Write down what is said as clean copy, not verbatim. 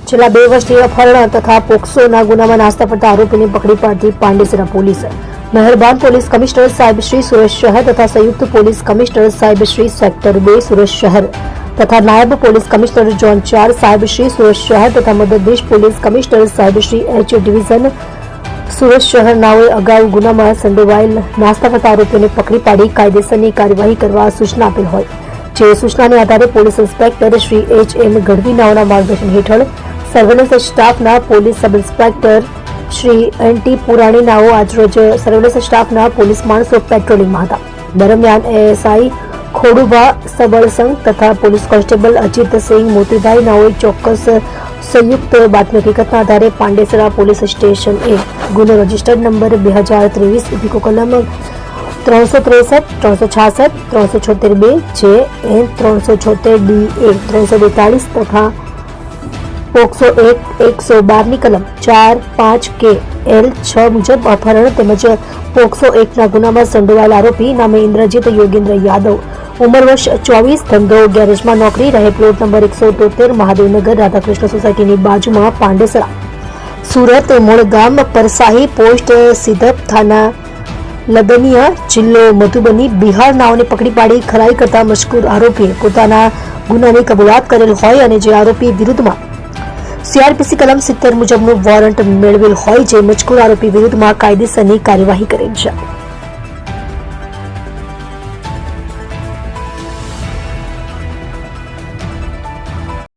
છેલ્લા 2 વર્ષથી અપહરણ તથા પોક્સોના ગુનામાં નાસ્તા પડતા આરોપીને પકડી પાડતી પાંડેસરા પોલીસ મહેરબાન પોલીસ કમિશનર સાહેબ શ્રી સુરત શહેર તથા સંયુક્ત પોલીસ કમિશનર સાહેબ શ્રી સેક્ટર 2 સુરત શહેર તથા નાયબ પોલીસ કમિશનર ઝોન 4 સાહેબ શ્રી સુરત શહેર તથા મદદનીશ પોલીસ કમિશનર સાહેબ શ્રી એચ ડિવિઝન સુરત શહેરનાઓએ અગાઉ ગુનામાં સંડોવાયેલ નાસ્તા પડતા આરોપીઓને પકડી પાડી કાયદેસરની કાર્યવાહી કરવા સૂચના આપેલ હોય જે સૂચનાને આધારે police inspector Shri H M Gadhvi નાઓના માર્ગદર્શન હેઠળ સર્વેલન્સ સ્ટાફના police sub inspector Shri N T Purani નાઓ આજરોજ સર્વેલન્સ સ્ટાફના પોલીસ માણસો પેટ્રોલિંગમાં હતા. દરમિયાન એએસઆઈ ખોડુભા સબળસંગ તથા પોલીસ કોન્સ્ટેબલ અજીતસિંહ મોતીભાઈ નાઓએ ચોક્કસ સંયુક્ત બાતમી હકીકતના આધારે પાંડેસરા પોલીસ સ્ટેશન એ ગુનો રજિસ્ટર્ડ નંબર 2023 ઇફિકો કલમ 363, 366, 376B, JN 376, DA 342 તથા પોક્સો 112 ની કલમ 4, 5, K, L 6 મુજબ અપહરણ તેમજ પોક્સો 1 ના ગુનામાં સંડોવાયેલ આરોપી નામે ઇન્દ્રજીત યોગેન્દ્ર યાદવ, ઉંમર વર્ષ 24, ધંધો ગેરેજમાં નોકરી, રહે પ્લોટ નંબર 173, મહાદેવનગર, રાધાકૃષ્ણ સોસાયટીની બાજુમાં, પાંડેસરા, સુરત, મૂળ ગામ પરસાહી, પોસ્ટ સિદ્ધપ, થાના લદનિયા, જિલ્લો મધુબની, બિહાર નાઓને પકડી પાડી ખરાઈ કરતા મજકૂર આરોપીએ પોતાના ગુનાની કબૂલાત કરેલ હોય અને જે આરોપી વિરુદ્ધમાં સીઆરપીસી કલમ 70 મુજબનું વોરંટ મેળવેલ હોય જે મજકૂર આરોપી વિરુદ્ધમાં કાયદેસરની કાર્યવાહી કરેલ છે.